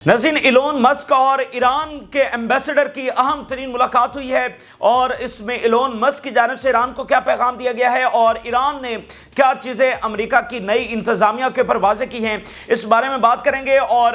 ناظرین، Elon Musk اور ایران کے ایمبیسڈر کی اہم ترین ملاقات ہوئی ہے اور اس میں ایلون مسک کی جانب سے ایران کو کیا پیغام دیا گیا ہے اور ایران نے کیا چیزیں امریکہ کی نئی انتظامیہ کے اوپر واضح کی ہیں، اس بارے میں بات کریں گے۔ اور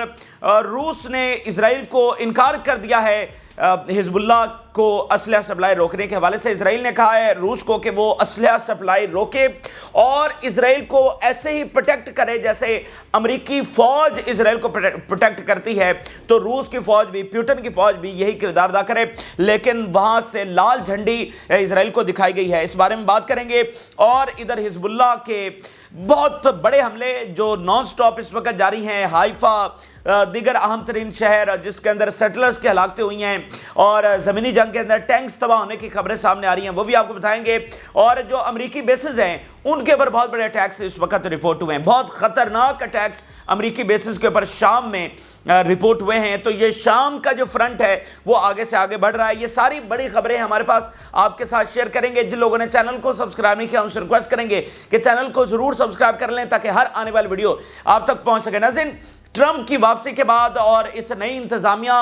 روس نے اسرائیل کو انکار کر دیا ہے حزب اللہ کو اسلحہ سپلائی روکنے کے حوالے سے۔ اسرائیل نے کہا ہے روس کو کہ وہ اسلحہ سپلائی روکے اور اسرائیل کو ایسے ہی پروٹیکٹ کرے جیسے امریکی فوج اسرائیل کو پروٹیکٹ کرتی ہے، تو روس کی فوج بھی، پیوٹن کی فوج بھی یہی کردار ادا کرے، لیکن وہاں سے لال جھنڈی اسرائیل کو دکھائی گئی ہے۔ اس بارے میں بات کریں گے۔ اور ادھر حزب اللہ کے بہت بڑے حملے جو نان سٹاپ اس وقت جاری ہیں، حائفہ دیگر اہم ترین شہر جس کے اندر سیٹلرز کی ہلاکتیں ہوئی ہیں اور زمینی جنگ کے اندر ٹینکس تباہ ہونے کی خبریں سامنے آ رہی ہیں، وہ بھی آپ کو بتائیں گے۔ اور جو امریکی بیسز ہیں ان کے اوپر بہت بڑے اٹیکس اس وقت رپورٹ ہوئے ہیں، بہت خطرناک اٹیکس امریکی بیسز کے اوپر شام میں رپورٹ ہوئے ہیں۔ تو یہ شام کا جو فرنٹ ہے وہ آگے سے آگے بڑھ رہا ہے۔ یہ ساری بڑی خبریں ہمارے پاس آپ کے ساتھ شیئر کریں گے۔ جن لوگوں نے چینل کو سبسکرائب نہیں کیا ان سے ریکویسٹ کریں گے کہ چینل کو ضرور سبسکرائب کر لیں تاکہ ہر آنے والی ویڈیو آپ تک پہنچ سکے۔ ناظرین، ٹرمپ کی واپسی کے بعد اور اس نئی انتظامیہ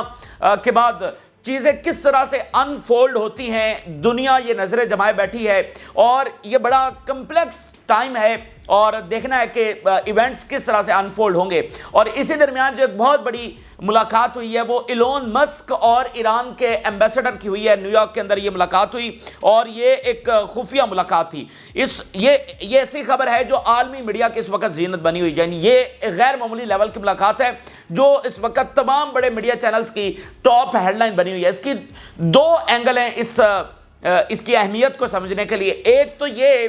کے بعد چیزیں کس طرح سے انفولڈ ہوتی ہیں، دنیا یہ نظریں جمائے بیٹھی ہے اور یہ بڑا کمپلیکس ٹائم ہے اور دیکھنا ہے کہ ایونٹس کس طرح سے انفولڈ ہوں گے۔ اور اسی درمیان جو ایک بہت بڑی ملاقات ہوئی ہے وہ ایلون مسک اور ایران کے ایمبیسڈر کی ہوئی ہے۔ نیو یارک کے اندر یہ ملاقات ہوئی اور یہ ایک خفیہ ملاقات تھی۔ یہ ایسی خبر ہے جو عالمی میڈیا کے اس وقت زینت بنی ہوئی، یعنی یہ ایک غیر معمولی لیول کی ملاقات ہے جو اس وقت تمام بڑے میڈیا چینلز کی ٹاپ ہیڈ لائن بنی ہوئی ہے۔ اس کی دو اینگل ہیں اس کی اہمیت کو سمجھنے کے لیے۔ ایک تو یہ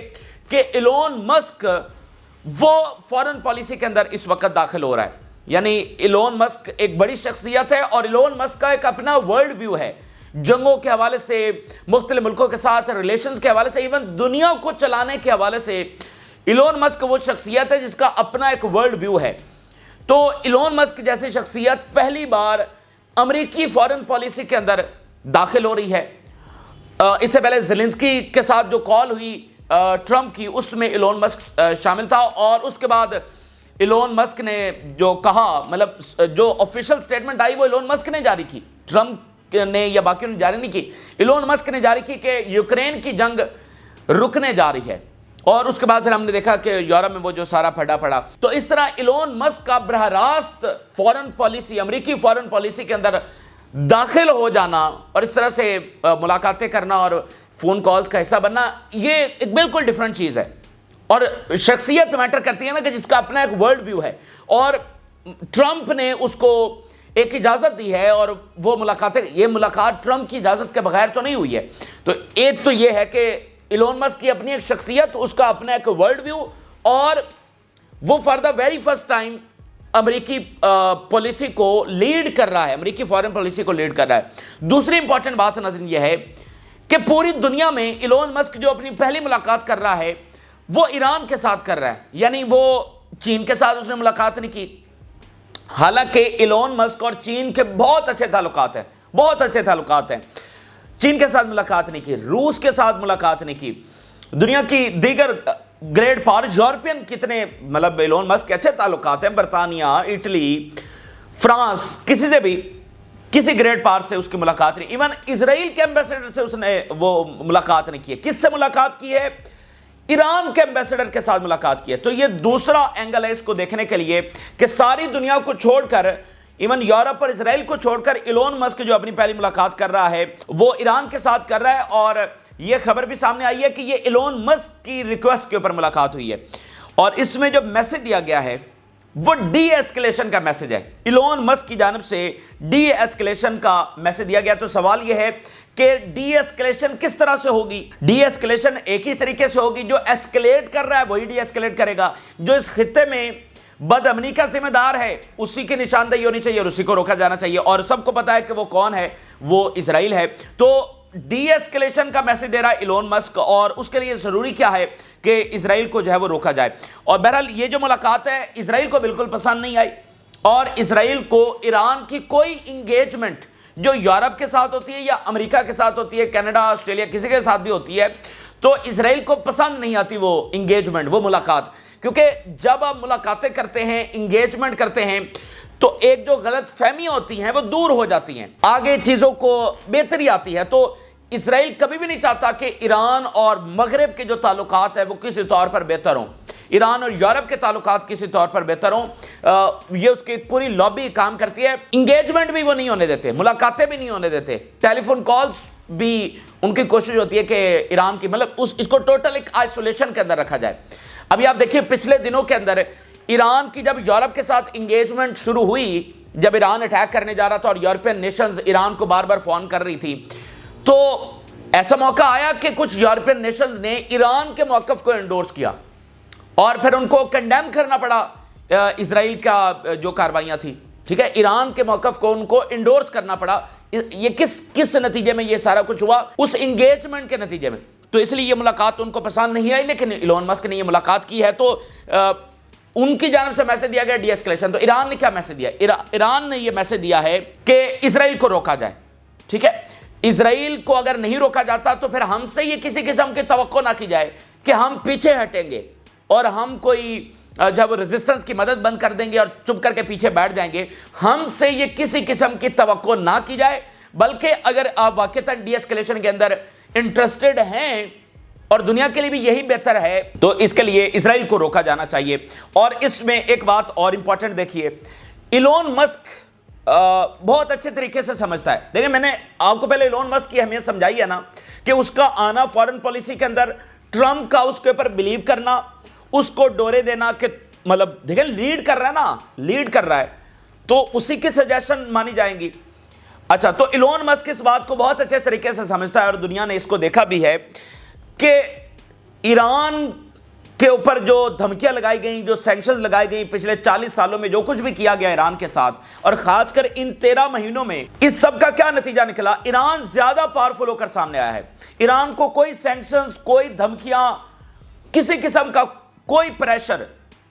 کہ ایلون مسک وہ فارن پالیسی کے اندر اس وقت داخل ہو رہا ہے، یعنی ایلون مسک ایک بڑی شخصیت ہے اور ایلون مسک کا ایک اپنا ورلڈ ویو ہے، جنگوں کے حوالے سے، مختلف ملکوں کے ساتھ ریلیشنز کے حوالے سے، ایون دنیا کو چلانے کے حوالے سے ایلون مسک وہ شخصیت ہے جس کا اپنا ایک ورلڈ ویو ہے۔ تو ایلون مسک جیسی شخصیت پہلی بار امریکی فارن پالیسی کے اندر داخل ہو رہی ہے۔ اس سے پہلے زیلنسکی کے ساتھ جو کال ہوئی ٹرمپ کی، اس میں ایلون مسک شامل تھا اور اس کے بعد ایلون مسک نے جو کہا، مطلب جو آفیشل سٹیٹمنٹ آئی وہ ایلون مسک نے جاری کی، ٹرمپ نے یا باقیوں نے جاری نہیں کی، ایلون مسک نے جاری کی کہ یوکرین کی جنگ رکنے جا رہی ہے۔ اور اس کے بعد پھر ہم نے دیکھا کہ یورپ میں وہ جو سارا پھڈا پڑا۔ تو اس طرح ایلون مسک کا براہ راست فارن پالیسی، امریکی فارن پالیسی کے اندر داخل ہو جانا اور اس طرح سے ملاقاتیں کرنا اور فون کالز کا حصہ بننا، یہ ایک بالکل ڈیفرنٹ چیز ہے۔ اور شخصیت میٹر کرتی ہے نا، کہ جس کا اپنا ایک ورلڈ ویو ہے، اور ٹرمپ نے اس کو ایک اجازت دی ہے اور وہ ملاقاتیں، یہ ملاقات ٹرمپ کی اجازت کے بغیر تو نہیں ہوئی ہے۔ تو ایک تو یہ ہے کہ ایلون مسک کی اپنی ایک شخصیت، اس کا اپنا ایک ورلڈ ویو، اور وہ for the very first time امریکی پالیسی کو لیڈ کر رہا ہے، امریکی فارن پالیسی کو لیڈ کر رہا ہے۔ دوسری امپورٹنٹ بات ناظرین یہ ہے کہ پوری دنیا میں ایلون مسک جو اپنی پہلی ملاقات کر رہا ہے وہ ایران کے ساتھ کر رہا ہے، یعنی وہ چین کے ساتھ اس نے ملاقات نہیں کی۔ حالانکہ ایلون مسک اور چین کے بہت اچھے تعلقات ہیں، بہت اچھے تعلقات ہیں، چین کے ساتھ ملاقات نہیں کی، روس کے ساتھ ملاقات نہیں کی، دنیا کی دیگر گریٹ پاور، یورپین کتنے، مطلب ایلون مسک کے اچھے تعلقات ہیں، برطانیہ، اٹلی، فرانس، کسی سے بھی، کسی گریٹ پاور سے اس کی ملاقات نہیں۔ ایون اسرائیل کے ایمبیسڈر سے اس نے وہ ملاقات نہیں کی ہے۔ کس سے ملاقات کی ہے؟ ایران کے ایمبیسڈر کے ساتھ ملاقات کی ہے۔ تو یہ دوسرا اینگل ہے اس کو دیکھنے کے لیے کہ ساری دنیا کو چھوڑ کر، ایون یورپ اور اسرائیل کو چھوڑ کر، ایلون مسک جو اپنی پہلی ملاقات کر رہا ہے وہ ایران کے ساتھ کر رہا ہے۔ اور یہ خبر بھی سامنے آئی ہے کہ یہ ایلون مسک کی ریکویسٹ کے اوپر ملاقات ہوئی ہے اور اس میں جو میسج دیا گیا ہے وہ ڈی ایسکیلیشن کا میسج ہے، ایلون مسک کی جانب سے ڈی ایسکیلیشن کا میسج دیا گیا۔ تو سوال یہ ہے کہ ڈی ایسکیلیشن کس طرح سے ہوگی؟ ڈی ایسکیلیشن ایک ہی طریقے سے ہوگی، جو ایسکیلیٹ کر رہا ہے وہی ڈی ایسکیلیٹ کرے گا، جو اس خطے میں بد امنی کا ذمہ دار ہے اسی کی نشاندہی ہونی چاہیے اور اسی کو روکا جانا چاہیے، اور سب کو پتا ہے کہ وہ کون ہے، وہ اسرائیل ہے۔ تو ڈی ایسکیلیشن کا میسج دے رہا ہے ایلون مسک، اور اس کے لیے ضروری کیا ہے کہ اسرائیل کو جو ہے وہ روکا جائے۔ اور بہرحال یہ جو ملاقات ہے اسرائیل کو بالکل پسند نہیں آئی، اور اسرائیل کو ایران کی کوئی انگیجمنٹ جو یورپ کے ساتھ ہوتی ہے یا امریکہ کے ساتھ ہوتی ہے، کینیڈا، آسٹریلیا، کسی کے ساتھ بھی ہوتی ہے، تو اسرائیل کو پسند نہیں آتی وہ انگیجمنٹ، وہ ملاقات، کیونکہ جب آپ ملاقاتیں کرتے ہیں، انگیجمنٹ کرتے ہیں، تو ایک جو غلط فہمی ہوتی ہیں وہ دور ہو جاتی ہیں, آگے چیزوں کو بہتری آتی ہے. تو اسرائیل کبھی بھی نہیں چاہتا کہ ایران اور مغرب کے جو تعلقات ہیں وہ کسی طور پر بہتر ہوں, ایران اور یورپ کے تعلقات کسی طور پر بہتر ہوں. یہ اس کی پوری لابی کام کرتی ہے. انگیجمنٹ بھی وہ نہیں ہونے دیتے, ملاقاتیں بھی نہیں ہونے دیتے, ٹیلی فون کالز بھی ان کی کوشش ہوتی ہے کہ ایران کی مطلب اس کو ٹوٹل ایک آئسولیشن کے اندر رکھا جائے. ابھی آپ دیکھیے پچھلے دنوں کے اندر ایران کی جب یورپ کے ساتھ انگیجمنٹ شروع ہوئی, جب ایران اٹیک کرنے جا رہا تھا اور یورپین نیشنز ایران کو بار بار فون کر رہی تھی, تو ایسا موقع آیا کہ کچھ یورپین نیشنز نے ایران کے موقف کو انڈورس کیا اور پھر ان کو کنڈیم کرنا پڑا اسرائیل کا جو کاروائیاں تھی. ٹھیک ہے, ایران کے موقف کو ان کو انڈورس کرنا پڑا. یہ کس نتیجے میں یہ سارا کچھ ہوا؟ اس انگیجمنٹ کے نتیجے میں. تو اس لیے یہ ملاقات ان کو پسند نہیں آئی, لیکن ایلون مسک نے یہ ملاقات کی ہے تو ان کی جانب سے میسج دیا گیا ڈی ایسکلیشن. تو ایران نے کیا میسج دیا؟ ایران نے یہ میسج دیا ہے کہ اسرائیل کو روکا جائے. ٹھیک ہے, اسرائیل کو اگر نہیں روکا جاتا تو پھر ہم سے یہ کسی قسم کی توقع نہ کی جائے کہ ہم پیچھے ہٹیں گے اور ہم کوئی جب ریزسٹنس کی مدد بند کر دیں گے اور چپ کر کے پیچھے بیٹھ جائیں گے. ہم سے یہ کسی قسم کی توقع نہ کی جائے, بلکہ اگر آپ واقعتاً ڈی ایسکلیشن کے اندر انٹرسٹڈ ہیں اور دنیا کے لیے بھی یہی بہتر ہے, تو اس کے لیے اسرائیل کو روکا جانا چاہیے. اور اس میں ایک بات اور امپورٹنٹ دیکھیے, ایلون مسک بہت اچھے طریقے سے سمجھتا ہے. دیکھیں, میں نے آپ کو پہلے ایلون مسک کی اہمیت سمجھائی ہے نا, کہ اس کا آنا فارن پالیسی کے اندر ٹرمپ کا اس کے اوپر بلیو کرنا, اس کو ڈورے دینا کہ مطلب دیکھیں لیڈ کر رہا ہے نا, لیڈ کر رہا ہے تو اسی کی سجیشن مانی جائیں گی. اچھا, تو ایلون مسک اس بات کو بہت اچھے طریقے سے سمجھتا ہے اور دنیا نے اس کو دیکھا بھی ہے کہ ایران کے اوپر جو دھمکیاں لگائی گئیں, جو سینکشنز لگائی گئیں پچھلے 40 سالوں میں, جو کچھ بھی کیا گیا ایران کے ساتھ, اور خاص کر ان 13 مہینوں میں اس سب کا کیا نتیجہ نکلا؟ ایران زیادہ پاورفل ہو کر سامنے آیا ہے. ایران کو کوئی سینکشنز, کوئی دھمکیاں, کسی قسم کا کوئی پریشر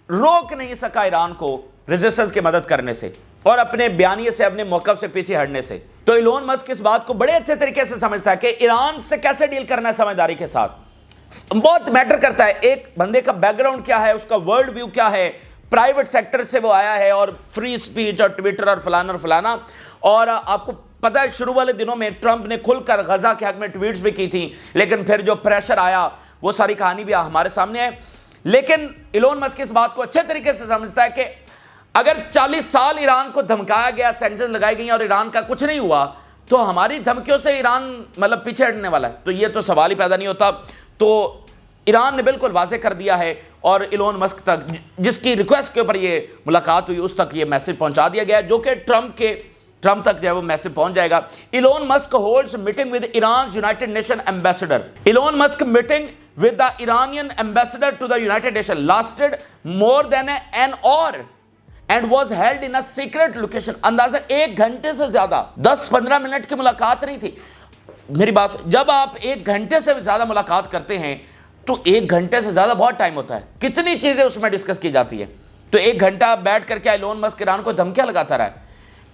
روک نہیں سکا ایران کو ریزسٹنس کی مدد کرنے سے اور اپنے بیانیے سے, اپنے موقف سے پیچھے ہٹنے سے. تو ایلون مسک اس بات کو بڑے اچھے طریقے سے سمجھتا ہے کہ ایران سے کیسے ڈیل کرنا ہے سمجھداری کے ساتھ. بہت میٹر کرتا ہے ایک بندے کا بیک گراؤنڈ کیا ہے, اس کا ورلڈ ویو کیا ہے, پرائیویٹ سیکٹر سے وہ آیا ہے اور فری سپیچ اور ٹویٹر اور فلانا. اور آپ کو پتہ ہے شروع والے دنوں میں ٹرمپ نے کھل کر غزہ کے حق میں ٹویٹس بھی کی تھی, لیکن پھر جو پریشر آیا وہ ساری کہانی بھی ہمارے سامنے ہے. لیکن ایلون مسک اس بات کو اچھے طریقے سے سمجھتا ہے کہ اگر 40 سال ایران کو دھمکایا گیا, سینکشن لگائی گئی اور ایران کا کچھ نہیں ہوا, تو ہماری دھمکیوں سے ایران مطلب پیچھے ہٹنے والا ہے. تو یہ تو سوال ہی پیدا نہیں ہوتا. تو ایران نے بالکل واضح کر دیا ہے اور ایلون مسک تک جس کی ریکویسٹ کے اوپر یہ ملاقات ہوئی اس تک یہ میسج پہنچا دیا گیا, جو کہ ٹرمپ تک جو ہے وہ میسج پہنچ جائے گا. Elon Musk holds meeting with Iran United Nation ambassador. Elon Musk meeting with the Iranian ambassador to the United Nations lasted more than an hour and was held in a secret location. اندازہ 1 گھنٹے سے زیادہ, 10-15 minute کی ملاقات نہیں تھی. میری بات, جب آپ 1 گھنٹے سے زیادہ ملاقات کرتے ہیں تو 1 گھنٹے سے زیادہ بہت ٹائم ہوتا ہے, کتنی چیزیں اس میں ڈسکس کی جاتی ہے. تو 1 گھنٹہ بیٹھ کر کے ایلون مسک ایران کو دھمکیاں لگاتا رہا ہے.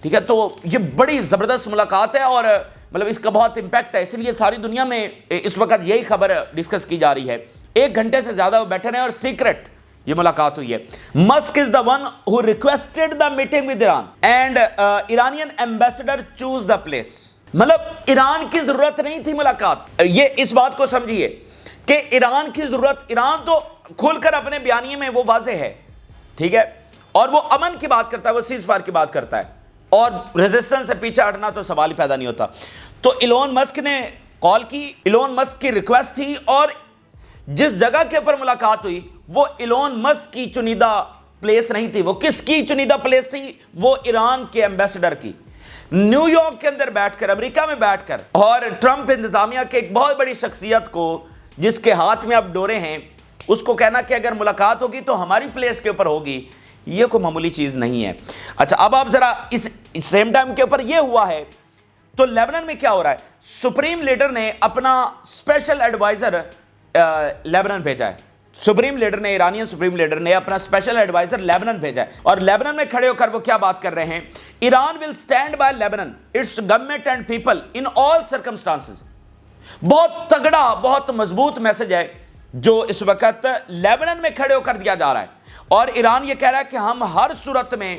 ٹھیک ہے, تو یہ بڑی زبردست ملاقات ہے اور مطلب اس کا بہت امپیکٹ ہے, اس لیے ساری دنیا میں اس وقت یہی خبر ڈسکس کی جا رہی ہے. 1 گھنٹے سے زیادہ وہ بیٹھے رہے اور سیکرٹ یہ ملاقات ہوئی ہے. Musk is the one who requested the meeting with Iran and Iranian ambassador chose the place. مطلب ایران کی ضرورت نہیں تھی ملاقات. یہ اس بات کو سمجھیے کہ ایران کی ضرورت, ایران تو کھل کر اپنے بیانیے میں وہ واضح ہے, ٹھیک ہے, اور وہ امن کی بات کرتا ہے, وہ سیز فائر کی بات کرتا ہے, اور ریزسٹنس سے پیچھے ہٹنا تو سوال ہی پیدا نہیں ہوتا. تو ایلون مسک نے کال کی, ایلون مسک کی ریکویسٹ تھی, اور جس جگہ کے اوپر ملاقات ہوئی وہ ایلون مسک کی چنیدہ پلیس نہیں تھی. وہ کس کی چنیدہ پلیس تھی؟ وہ ایران کے ایمبیسڈر کی. نیو یارک کے اندر بیٹھ کر, امریکہ میں بیٹھ کر, اور ٹرمپ انتظامیہ کے ایک بہت بڑی شخصیت کو جس کے ہاتھ میں اب ڈورے ہیں, اس کو کہنا کہ اگر ملاقات ہوگی تو ہماری پلیس کے اوپر ہوگی, یہ کوئی معمولی چیز نہیں ہے. اچھا, اب آپ ذرا اس سیم ٹائم کے اوپر یہ ہوا ہے تو لیبنان میں کیا ہو رہا ہے؟ سپریم لیڈر نے اپنا اسپیشل ایڈوائزر لیبنان بھیجا ہے. سپریم لیڈر نے, ایرانین سپریم لیڈر نے اپنا اسپیشل ایڈوائزر لیبنان بھیجا ہے, اور لیبنان میں کھڑے ہو کر وہ کیا بات کر رہے ہیں؟ Iran will stand by Lebanon, its government and people in all circumstances. بہت تگڑا, بہت مضبوط میسج ہے جو اس وقت لیبنان میں کھڑے ہو کر دیا جا رہا ہے. اور ایران یہ کہہ رہا ہے کہ ہم ہر صورت میں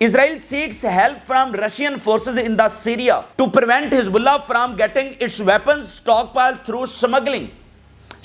Israel seeks help from Russian forces in the Syria to prevent Hezbollah from getting its weapons stockpile through smuggling.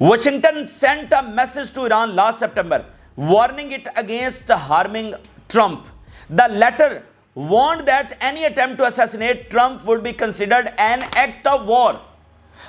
Washington sent a message to Iran last September, warning it against harming Trump. The letter warned that any attempt to assassinate Trump would be considered an act of war.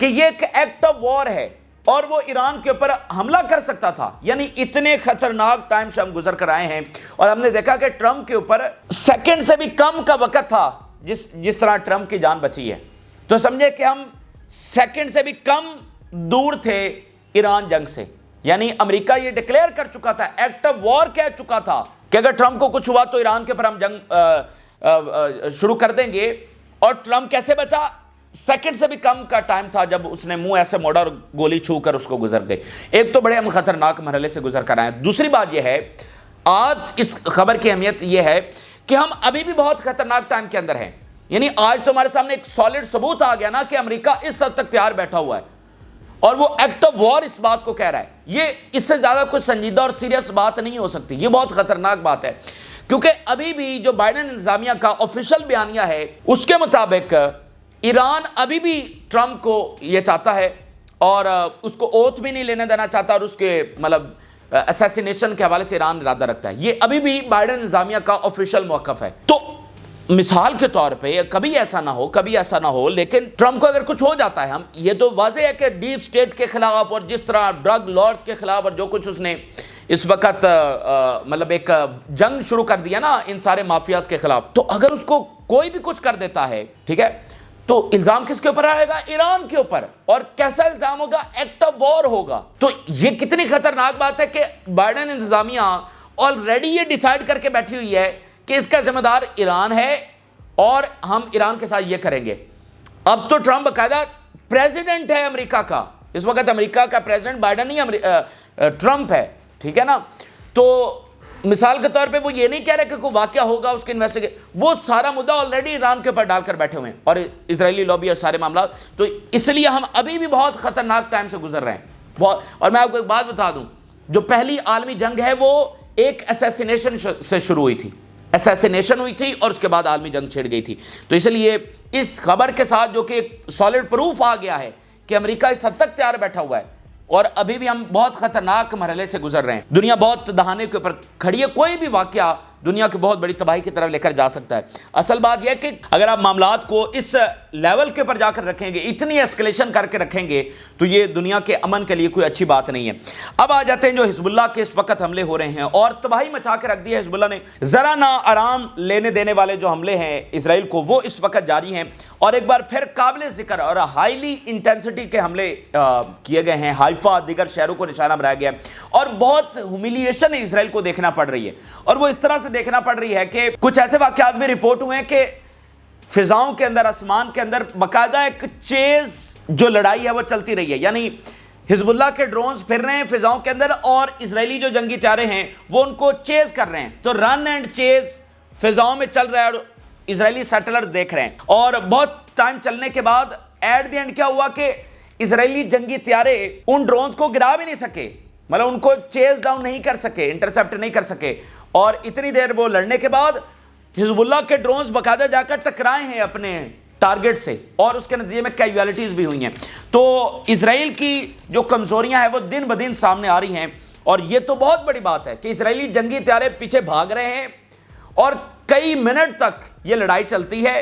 کہ یہ ایک act of war ہے اور وہ ایران کے اوپر حملہ کر سکتا تھا. یعنی اتنے خطرناک ٹائم سے ہم گزر کر آئے ہیں اور ہم نے دیکھا کہ ٹرمپ کے اوپر سیکنڈ سے بھی کم کا وقت تھا جس طرح ٹرمپ کی جان بچی ہے. تو سمجھے کہ ہم سیکنڈ سے بھی کم دور تھے ایران جنگ سے. یعنی امریکہ یہ ڈکلیئر کر چکا تھا, ایکٹ آف وار کہہ چکا تھا کہ اگر ٹرمپ کو کچھ ہوا تو ایران کے اوپر ہم جنگ شروع کر دیں گے. اور ٹرمپ کیسے بچا؟ سیکنڈ سے بھی کم کا ٹائم تھا جب اس نے منہ ایسے موڑا اور گولی چھو کر اس کو گزر گئی. ایک تو بڑے ہم خطرناک مرحلے سے گزر کر آئے. دوسری بات یہ ہے, آج اس خبر کی اہمیت یہ ہے کہ ہم ابھی بھی بہت خطرناک ٹائم کے اندر ہیں. یعنی آج تو ہمارے سامنے ایک سالڈ ثبوت آ گیا نا کہ امریکہ اس حد تک تیار بیٹھا ہوا ہے اور وہ ایکٹ آف وار اس بات کو کہہ رہا ہے. یہ اس سے زیادہ کوئی سنجیدہ اور سیریس بات نہیں ہو سکتی. یہ بہت خطرناک بات ہے کیونکہ ابھی بھی جو بائیڈن انتظامیہ کا آفیشیل بیانیہ ہے اس کے مطابق ایران ابھی بھی ٹرمپ کو یہ چاہتا ہے اور اس کو اوتھ بھی نہیں لینے دینا چاہتا اور اس کے اسیسینیشن کے حوالے سے ایران ارادہ رکھتا ہے. یہ ابھی بھی بائیڈن انتظامیہ کا آفیشیل موقف ہے. تو مثال کے طور پہ کبھی ایسا نہ ہو لیکن ٹرمپ کو اگر کچھ ہو جاتا ہے, ہم یہ تو واضح ہے کہ ڈیپ سٹیٹ کے خلاف اور جس طرح ڈرگ لارڈز کے خلاف اور جو کچھ اس نے اس وقت ایک جنگ شروع کر دیا نا ان سارے مافیاز کے خلاف, تو اگر اس کو کوئی بھی کچھ کر دیتا ہے, ٹھیک ہے, تو الزام کس کے اوپر آئے گا؟ ایران کے اوپر. اور کیسا الزام ہوگا؟ ایکٹ آف وار ہوگا. تو یہ کتنی خطرناک بات ہے کہ بائیڈن انتظامیہ آلریڈی یہ ڈیسائیڈ کر کے بیٹھی ہوئی ہے کہ اس کا ذمہ دار ایران ہے اور ہم ایران کے ساتھ یہ کریں گے. اب تو ٹرمپ باقاعدہ پریزیڈنٹ ہے امریکہ کا. اس وقت امریکہ کا پریزیڈنٹ بائیڈن نہیں, ٹرمپ ہے, ٹھیک ہے نا. تو مثال کے طور پہ وہ یہ نہیں کہہ رہے کہ کوئی واقعہ ہوگا اس کے انویسٹیگیٹ, وہ سارا مدعا آلریڈی ایران کے اوپر ڈال کر بیٹھے ہوئے ہیں اور اسرائیلی لابی اور سارے معاملات. تو اس لیے ہم ابھی بھی بہت خطرناک ٹائم سے گزر رہے ہیں. اور میں آپ کو ایک بات بتا دوں, جو پہلی عالمی جنگ ہے وہ ایک اسیسینیشن سے شروع ہوئی تھی, اسیسینیشن ہوئی تھی اور اس کے بعد عالمی جنگ چھڑ گئی تھی. تو اس لیے اس خبر کے ساتھ جو کہ ایک سالڈ پروف آ گیا ہے کہ امریکہ اس حد تک تیار بیٹھا ہوا ہے اور ابھی بھی ہم بہت خطرناک مرحلے سے گزر رہے ہیں. دنیا بہت دہانے کے اوپر کھڑی ہے. کوئی بھی واقعہ دنیا کی بہت بڑی تباہی کی طرف لے کر جا سکتا ہے. اصل بات یہ ہے کہ اگر آپ معاملات کو اس لیول کے اوپر جا کر رکھیں گے, اتنی ایسکلیشن کر کے رکھیں گے, تو یہ دنیا کے امن کے لیے کوئی اچھی بات نہیں ہے. اب آ جاتے ہیں جو حزب اللہ کے اس وقت حملے ہو رہے ہیں اور تباہی مچا کے رکھ دی ہے حزب اللہ نے. ذرا نہ آرام لینے دینے والے جو حملے ہیں اسرائیل کو وہ اس وقت جاری ہیں اور ایک بار پھر قابل ذکر اور ہائیلی انٹینسٹی کے حملے کیے گئے ہیں. حائفہ دیگر شہروں کو نشانہ بنایا گیا ہے اور بہت ہیومیلیشن اسرائیل کو دیکھنا پڑ رہی ہے. اور وہ اس طرح سے دیکھنا پڑ رہی ہے کہ کچھ ایسے واقعات بھی رپورٹ ہوئے ہیں کہ فضاؤں کے اندر, آسمان کے اندر باقاعدہ ایک چیز جو لڑائی ہے وہ چلتی رہی ہے. یعنی حزب اللہ کے ڈرونز پھر رہے ہیں فضاؤں کے اندر اور اسرائیلی جو جنگی طیارے ہیں وہ ان کو چیز کر رہے ہیں. تو رن اینڈ چیز فضاؤں میں چل رہا ہے اور اسرائیلی سیٹلرز دیکھ رہے ہیں. اور بہت ٹائم چلنے کے بعد ایٹ دی اینڈ کیا ہوا کہ اسرائیلی جنگی طیارے ان ڈرونز کو گرا بھی نہیں سکے, ان کو چیز ڈاؤن نہیں کر سکے, انٹرسپٹ نہیں کر سکے. اور اتنی دیر وہ لڑنے کے بعد حزب اللہ کے ڈرونز باقاعدہ جا کر ٹکرائے ہیں اپنے ٹارگٹ سے اور اس کے نتیجے میں کیجوالٹیز بھی ہوئی ہیں. تو اسرائیل کی جو کمزوریاں ہیں وہ دن بدن سامنے آ رہی ہیں اور یہ تو بہت بڑی بات ہے کہ اسرائیلی جنگی طیارے پیچھے بھاگ رہے ہیں اور کئی منٹ تک یہ لڑائی چلتی ہے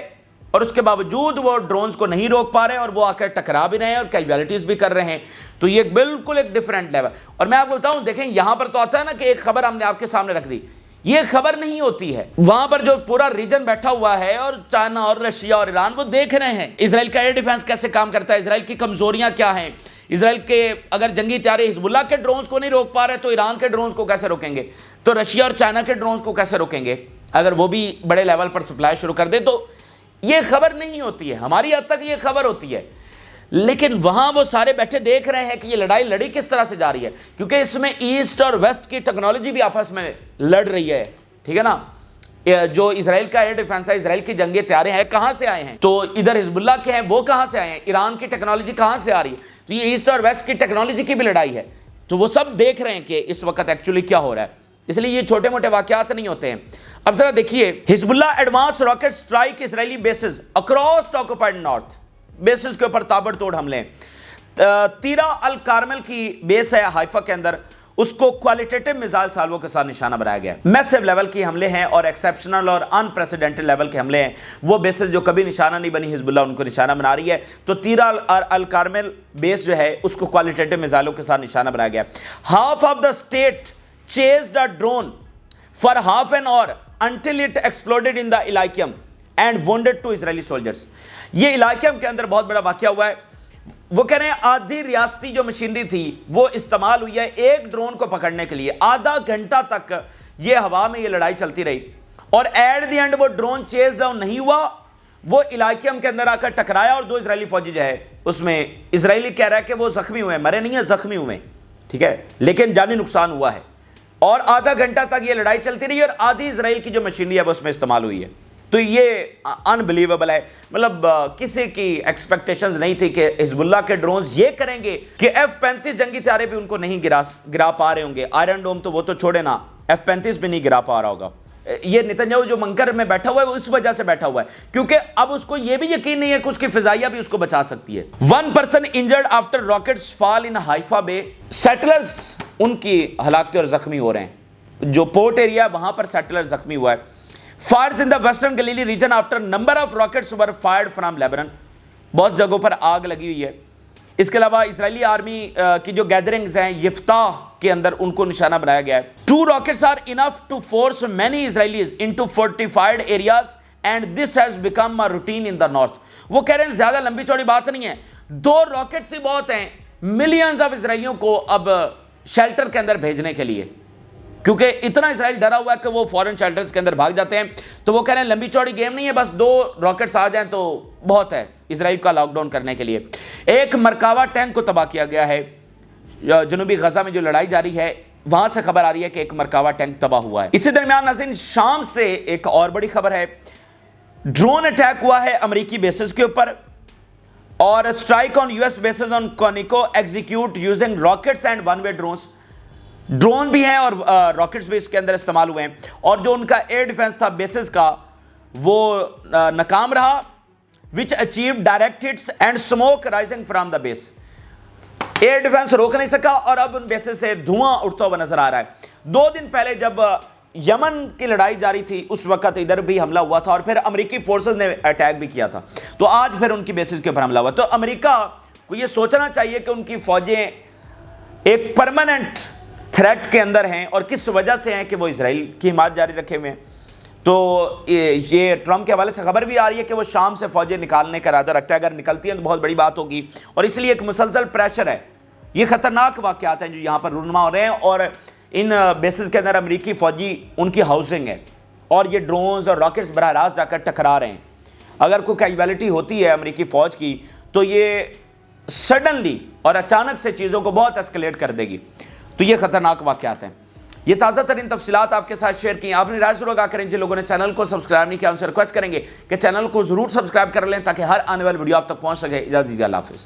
اور اس کے باوجود وہ ڈرونز کو نہیں روک پا رہے ہیں اور وہ آ کر ٹکرا بھی رہے ہیں اور کیجوالٹیز بھی کر رہے ہیں. تو یہ بالکل ایک ڈیفرنٹ لیول. اور میں آپ کو بتاؤں, دیکھیں یہاں پر تو آتا ہے نا کہ ایک خبر ہم نے آپ کے سامنے رکھ دی, یہ خبر نہیں ہوتی ہے. وہاں پر جو پورا ریجن بیٹھا ہوا ہے اور چائنا اور رشیا اور ایران وہ دیکھ رہے ہیں اسرائیل کا ایئر ڈیفنس کیسے کام کرتا ہے, اسرائیل کی کمزوریاں کیا ہیں, اسرائیل کے اگر جنگی طیارے حزب اللہ کے ڈرونز کو نہیں روک پا رہے تو ایران کے ڈرونز کو کیسے روکیں گے, تو رشیا اور چائنا کے ڈرونز کو کیسے روکیں گے اگر وہ بھی بڑے لیول پر سپلائی شروع کر دے. تو یہ خبر نہیں ہوتی ہے, ہماری حد تک یہ خبر ہوتی ہے, لیکن وہاں وہ سارے بیٹھے دیکھ رہے ہیں کہ یہ لڑائی لڑی کس طرح سے جا رہی ہے کیونکہ اس میں ایسٹ اور ویسٹ کی ٹیکنالوجی بھی آپس میں لڑ رہی ہے. ٹھیک ہے نا, جو اسرائیل کا ایئر ڈیفنس ہے, اسرائیل کی جنگی طیارے ہیں کہاں سے آئے ہیں, تو ادھر حزب اللہ کے ہیں وہ کہاں سے آئے ہیں, ایران کی ٹیکنالوجی کہاں سے آ رہی ہے. تو یہ ایسٹ اور ویسٹ کی ٹیکنالوجی کی بھی لڑائی ہے. تو وہ سب دیکھ رہے ہیں کہ اس وقت ایکچولی کیا ہو رہا ہے, اس لیے یہ چھوٹے موٹے واقعات نہیں ہوتے ہیں. اب ذرا دیکھیے, Hezbollah advance rocket strike Israeli bases across occupied north, bases کے اوپر تابڑ توڑ حملے. تیرا الکارمل کی بیس ہے حائفہ کے اندر, اس کو کوالٹیٹیو میزائل سالووں کے ساتھ نشانہ بنایا گیا ہے۔ میسیو لیول کی حملے ہیں اور ایکسیپشنل اور انپریسیڈنٹڈ لیول کے حملے ہیں، وہ بیسز جو کبھی نشانہ نہیں بنی حزب اللہ ان کو نشانہ بنا رہی ہے۔ تو تیرا الکارمل بیس جو ہے اس کو کوالٹیٹیو میزائلوں کے ساتھ نشانہ بنایا گیا ہے۔ Half of the state chased a drone for half an hour until it exploded in the Elykium and wounded 2 Israeli soldiers۔ یہ الائکیم کے اندر بہت بڑا واقعہ ہوا ہے۔ وہ کہہ رہے ہیں آدھی ریاستی جو مشینری تھی وہ استعمال ہوئی ہے ایک ڈرون کو پکڑنے کے لیے، آدھا گھنٹہ تک یہ ہوا میں یہ لڑائی چلتی رہی، اور ایٹ دی اینڈ وہ ڈرون چیز ڈاؤن نہیں ہوا، وہ الائکیم کے اندر آ کر ٹکرایا، اور 2 اسرائیلی فوجی جو ہے اس میں اسرائیلی کہہ رہا ہے کہ وہ زخمی ہوئے ہیں، مرے نہیں ہیں، زخمی ہوئے ہیں، ٹھیک ہے، لیکن جانی نقصان ہوا ہے، اور آدھا گھنٹہ تک یہ لڑائی چلتی رہی، اور آدھی اسرائیل کی جو مشینری ہے وہ اس میں استعمال ہوئی ہے۔ تو یہ انبلیویبل ہے، مطلب کسی کی ایکسپیکٹیشنز نہیں تھی کہ حزب اللہ کے ڈرونز یہ کریں گے کہ F-35 جنگی طیارے بھی ان کو نہیں گرا پا رہے ہوں گے، آئرن ڈوم تو وہ تو چھوڑے نا، F-35 بھی نہیں گرا پا رہا ہوگا۔ یہ نتنیاہو جو منکر میں بیٹھا ہوا ہے وہ اس وجہ سے بیٹھا ہوا ہے کیونکہ اب اس کو یہ بھی یقین نہیں ہے کہ اس کی فضائیہ بھی اس کو بچا سکتی ہے۔ 1 person injured after rockets fall in Haifa Bay۔ Settlers ان کی ہلاکتیں اور زخمی ہو رہے ہیں، جو پورٹ ایریا ہے وہاں پر سیٹلر زخمی ہوا ہے۔ Fires in the western Galilee region after number of rockets were fired from Lebanon۔ بہت جگہوں پر آگ لگی ہوئی ہے۔ اس کے علاوہ اسرائیلی آرمی کی جو گیدرنگز ہیں یفتح کے اندر ان کو نشانہ بنایا گیا ہے۔ 2 rockets are enough to force many Israelis into fortified areas and this has become a routine in the north۔ وہ کہہ رہے ہیں زیادہ لمبی چوڑی بات نہیں ہے، 2 rockets ہی بہت ہیں ملینز آف اسرائیلیوں کو اب شیلٹر کے اندر بھیجنے کے لیے، کیونکہ اتنا اسرائیل ڈرا ہوا ہے کہ وہ فورن شیلٹرز کے اندر بھاگ جاتے ہیں۔ تو وہ کہہ رہے ہیں لمبی چوڑی گیم نہیں ہے، بس 2 راکٹس آ جائیں تو بہت ہے اسرائیل کا لاک ڈاؤن کرنے کے لیے۔ ایک مرکاوا ٹینک کو تباہ کیا گیا ہے، جنوبی غزہ میں جو لڑائی جاری ہے وہاں سے خبر آ رہی ہے کہ ایک مرکاوا ٹینک تباہ ہوا ہے۔ اسی درمیان ناظرین شام سے ایک اور بڑی خبر ہے، ڈرون اٹیک ہوا ہے امریکی بیسز کے اوپر، اور strike on US bases on Conoco execute using rockets and one way drones. Drone بھی ہیں اور راکٹس بھی اس کے اندر استعمال ہوئے ہیں، اور جو ان کا ایئر ڈیفنس تھا بیسز کا وہ ناکام رہا، which achieved direct hits and smoke rising from the base۔ Air defence روک نہیں سکا اور اب ان بیسز سے دھواں اٹھتا ہوا نظر آ رہا ہے۔ 2 دن پہلے جب یمن کی لڑائی جاری تھی اس وقت ادھر بھی حملہ ہوا تھا، اور پھر امریکی فورسز نے اٹیک بھی کیا تھا، تو آج پھر ان کی بیسز کے اوپر حملہ ہوا۔ تو امریکہ کو یہ سوچنا چاہیے کہ ان کی فوجیں ایک پرماننٹ تھریٹ کے اندر ہیں، اور کس وجہ سے ہیں کہ وہ اسرائیل کی حمایت جاری رکھے ہوئے ہیں۔ تو یہ ٹرمپ کے حوالے سے خبر بھی آ رہی ہے کہ وہ شام سے فوجیں نکالنے کا ارادہ رکھتا ہے، اگر نکلتی ہیں تو بہت بڑی بات ہوگی، اور اس لیے ایک مسلسل پریشر ہے۔ یہ خطرناک واقعات ہیں جو یہاں پر رونما ہو رہے ہیں، اور ان بیسز کے اندر امریکی فوجی ان کی ہاؤسنگ ہے، اور یہ ڈرونز اور راکٹس براہ راست جا کر ٹکرا رہے ہیں۔ اگر کوئی کیجویلٹی ہوتی ہے امریکی فوج کی تو یہ سڈنلی اور اچانک سے چیزوں کو بہت اسکلیٹ کر دے گی، تو یہ خطرناک واقعات ہیں۔ یہ تازہ ترین تفصیلات آپ کے ساتھ شیئر کی، آپ نے رائے ضرور آگاہ کریں۔ جن لوگوں نے چینل کو سبسکرائب نہیں کیا ان سے ریکویسٹ کریں گے کہ چینل کو ضرور سبسکرائب کر لیں تاکہ ہر آنے والی ویڈیو آپ تک پہنچ سکے۔ اجازت دیجیے، اللہ حافظ۔